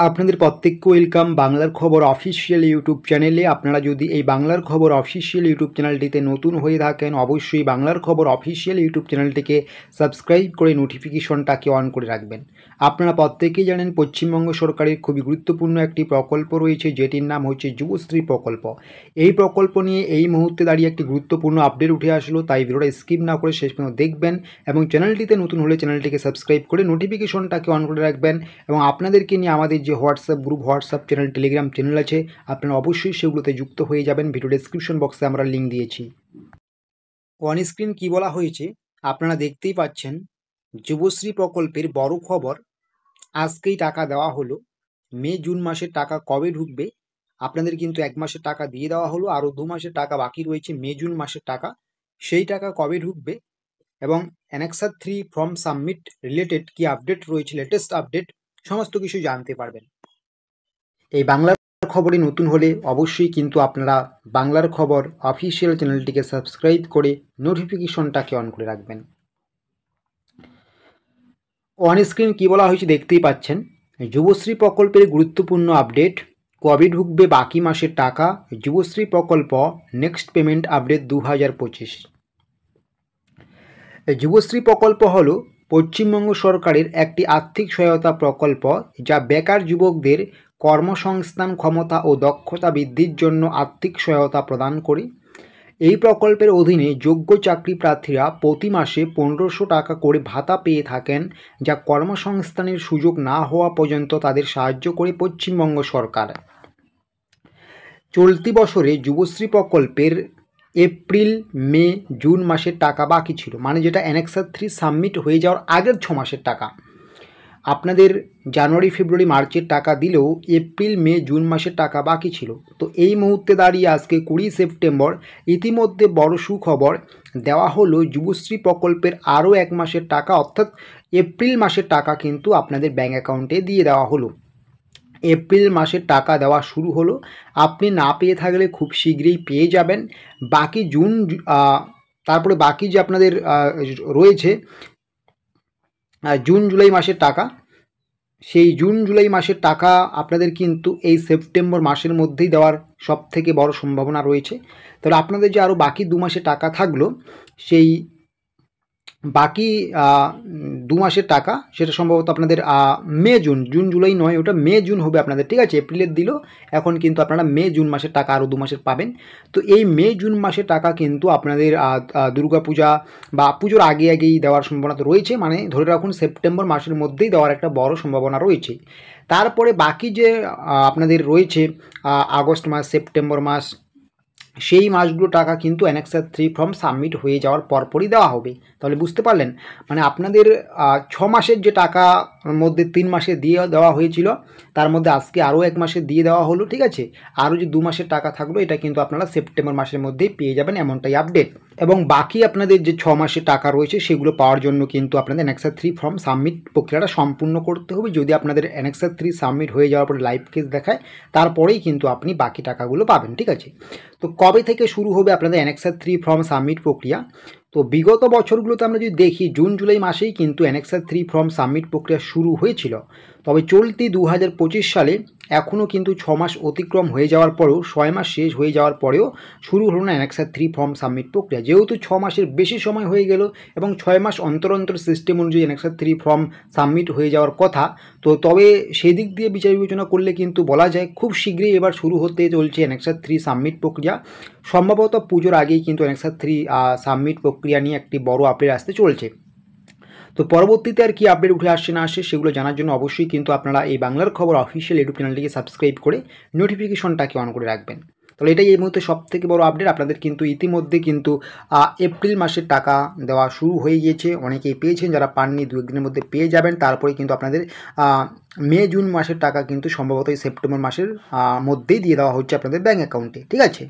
আপনাদের প্রত্যেককে ওয়েলকাম বাংলার খবর অফিসিয়াল ইউটিউব চ্যানেলে। আপনারা যদি এই বাংলার খবর অফিসিয়াল ইউটিউব চ্যানেলটিতে নতুন হয়ে থাকেন, অবশ্যই বাংলার খবর অফিসিয়াল ইউটিউব চ্যানেলটিকে সাবস্ক্রাইব করে নোটিফিকেশনটাকে অন করে রাখবেন। আপনারা প্রত্যেকেই জানেন পশ্চিমবঙ্গ সরকারের খুবই গুরুত্বপূর্ণ একটি প্রকল্প রয়েছে, যেটির নাম হচ্ছে যুবশ্রী প্রকল্প। এই প্রকল্প নিয়ে এই মুহূর্তে দাঁড়িয়ে একটি গুরুত্বপূর্ণ আপডেট উঠে আসলো, তাই ভিডিওটা স্কিপ না করে শেষ পর্যন্ত দেখবেন এবং চ্যানেলটিতে নতুন হলে চ্যানেলটিকে সাবস্ক্রাইব করে নোটিফিকেশনটাকে অন করে রাখবেন। এবং আপনাদেরকে নিয়ে আমাদের যে WhatsApp group, WhatsApp channel, Telegram channel আছে, আপনারা অবশ্যই সেগুলোতে যুক্ত হয়ে যাবেন। ভিডিও ডেসক্রিপশন বক্সে আমরা লিঙ্ক দিয়েছি। অন স্ক্রিন কী বলা হয়েছে আপনারা দেখতেই পাচ্ছেন। যুবশ্রী প্রকল্পের বড় খবর, আজকেই টাকা দেওয়া হলো। মে জুন মাসের টাকা কবে ঢুকবে? আপনাদের কিন্তু 1 মাসের টাকা দিয়ে দেওয়া হলো, আরও 2 মাসের টাকা বাকি রয়েছে মে জুন মাসের টাকা। সেই টাকা কবে ঢুকবে এবং অ্যানেক্সার 3 ফর্ম সাবমিট রিলেটেড কি আপডেট রয়েছে, লেটেস্ট আপডেট, সমস্ত কিছু জানতে পারবেন। এই বাংলার খবরে নতুন হলে অবশ্যই কিন্তু আপনারা বাংলার খবর অফিসিয়াল চ্যানেলটিকে সাবস্ক্রাইব করে নোটিফিকেশনটাকে অন করে রাখবেন। অন স্ক্রিন কী বলা হয়েছে দেখতেই পাচ্ছেন। যুবশ্রী প্রকল্পের গুরুত্বপূর্ণ আপডেট, কবে ঢুকবে বাকি মাসের টাকা, যুবশ্রী প্রকল্প নেক্সট পেমেন্ট আপডেট 2025। যুবশ্রী প্রকল্প হল পশ্চিমবঙ্গ সরকারের একটি আর্থিক সহায়তা প্রকল্প, যা বেকার যুবকদের কর্মসংস্থান ক্ষমতা ও দক্ষতা বৃদ্ধির জন্য আর্থিক সহায়তা প্রদান করে। এই প্রকল্পের অধীনে যোগ্য চাকরি প্রার্থীরা প্রতি মাসে 1500 টাকা করে ভাতা পেয়ে থাকেন, যা কর্মসংস্থানের সুযোগ না হওয়া পর্যন্ত তাদের সাহায্য করে পশ্চিমবঙ্গ সরকার। চলতি বছরে যুবশ্রী প্রকল্পের এপ্রিল, মে, জুন মাসের টাকা বাকি ছিল, মানে যেটা অ্যানেক্সার 3 সাবমিট হয়ে যাওয়ার আগের 6 মাসের টাকা। আপনাদের জানুয়ারি, ফেব্রুয়ারি, মার্চের টাকা দিলেও এপ্রিল, মে, জুন মাসের টাকা বাকি ছিল। তো এই মুহূর্তে দাঁড়িয়ে আজকে 20 সেপ্টেম্বর ইতিমধ্যে বড় সুখবর দেওয়া হলো, যুবশ্রী প্রকল্পের আরও 1 মাসের টাকা অর্থাৎ এপ্রিল মাসের টাকা কিন্তু আপনাদের ব্যাঙ্ক অ্যাকাউন্টে দিয়ে দেওয়া হলো। এপ্রিল মাসের টাকা দেওয়া শুরু হলো। আপনি না পেয়ে থাকলে খুব শীঘ্রই পেয়ে যাবেন। বাকি জুন, তারপরে বাকি যে আপনাদের রয়েছে জুন জুলাই মাসের টাকা, সেই জুন জুলাই মাসের টাকা আপনাদের কিন্তু এই সেপ্টেম্বর মাসের মধ্যেই দেওয়ার সবথেকে বড় সম্ভাবনা রয়েছে। তাহলে আপনাদের যে আরও বাকি 2 মাসের টাকা থাকলো, সেই বাকি 2 মাসের টাকা সেটা সম্ভবত আপনাদের মে জুন, জুন জুলাই নয়, ওটা মে জুন হবে আপনাদের, ঠিক আছে? এপ্রিলের দিল, এখন কিন্তু আপনারা মে জুন মাসের টাকা আরও 2 মাসের পাবেন। তো এই মে জুন মাসের টাকা কিন্তু আপনাদের দুর্গাপূজা বা পুজোর আগেই দেওয়ার সম্ভাবনা তো রয়েছে, মানে ধরে রাখুন সেপ্টেম্বর মাসের মধ্যেই দেওয়ার একটা বড় সম্ভাবনা রয়েছে। তারপরে বাকি যে আপনাদের রয়েছে আগস্ট মাস, সেপ্টেম্বর মাস, সেই মাসগুলো টাকা কিন্তু অ্যানেক্সার 3 ফর্ম সাবমিট হয়ে যাওয়ার পরপরই দেওয়া হবে। তাহলে বুঝতে পারলেন, মানে আপনাদের 6 মাসের যে টাকা মধ্যে 3 মাসে দিয়ে দেওয়া হয়েছিল, তার মধ্যে আজকে আরও 1 মাসে দিয়ে দেওয়া হলো, ঠিক আছে? আরও যে 2 মাসের টাকা থাকলো, এটা কিন্তু আপনারা সেপ্টেম্বর মাসের মধ্যেই পেয়ে যাবেন, এমনটাই আপডেট। এবং বাকি আপনাদের যে 6 মাসের টাকা রয়েছে, সেগুলো পাওয়ার জন্য কিন্তু আপনাদের অ্যানেক্সার 3 ফর্ম সাবমিট প্রক্রিয়াটা সম্পূর্ণ করতে হবে। যদি আপনাদের অ্যানেক্সার 3 সাবমিট হয়ে যাওয়ার পরে লাইভ কেস দেখায়, তারপরেই কিন্তু আপনি বাকি টাকাগুলো পাবেন, ঠিক আছে? তো কবে থেকে শুরু হবে আপনাদের অ্যানেক্সার 3 ফর্ম সাবমিট প্রক্রিয়া? তো বিগত বছরগুলোতে আমরা যদি দেখি, জুন জুলাই মাসেই কিন্তু অ্যানেক্সার 3 ফর্ম সাবমিট প্রক্রিয়া শুরু হয়েছিল। তবে চলতি 2025 সালে এখনও কিন্তু 6 মাস অতিক্রম হয়ে যাওয়ার পরেও, 6 মাস শেষ হয়ে যাওয়ার পরেও শুরু হলো না অ্যানেক্সার 3 ফর্ম সাবমিট প্রক্রিয়া। যেহেতু 6 মাসের বেশি সময় হয়ে গেল এবং 6 মাস অন্তর অন্তর সিস্টেম অনুযায়ী অ্যানেক্সার 3 ফর্ম সাবমিট হয়ে যাওয়ার কথা, তো তবে সেই দিক দিয়ে বিচার বিবেচনা করলে কিন্তু বলা যায় খুব শীঘ্রই এবার শুরু হতে চলছে অ্যানেক্সার 3 সাবমিট প্রক্রিয়া। সম্ভবত পুজোর আগেই কিন্তু অ্যানেক্সার 3 সাবমিট প্রক্রিয়া নিয়ে একটি বড় আপডেট আসতে চলছে। তো পরবর্তীতে আর কি আপডেট উঠে আসছে না আসছে, সেগুলো জানার জন্য অবশ্যই কিন্তু আপনারা এই বাংলার খবর অফিসিয়াল ইউটিউব চ্যানেলটিকে সাবস্ক্রাইব করে নোটিফিকেশনটাকে অন করে রাখবেন। তাহলে এটাই এই মুহূর্তে সবথেকে বড় আপডেট। আপনাদের কিন্তু ইতিমধ্যে কিন্তু এপ্রিল মাসের টাকা দেওয়া শুরু হয়ে গিয়েছে, অনেকেই পেয়েছেন, যারা পাননি 2 একদিনের মধ্যে পেয়ে যাবেন। তারপরে কিন্তু আপনাদের মে জুন মাসের টাকা কিন্তু সম্ভবত এই সেপ্টেম্বর মাসের মধ্যেই দিয়ে দেওয়া হচ্ছে আপনাদের ব্যাঙ্ক অ্যাকাউন্টে, ঠিক আছে?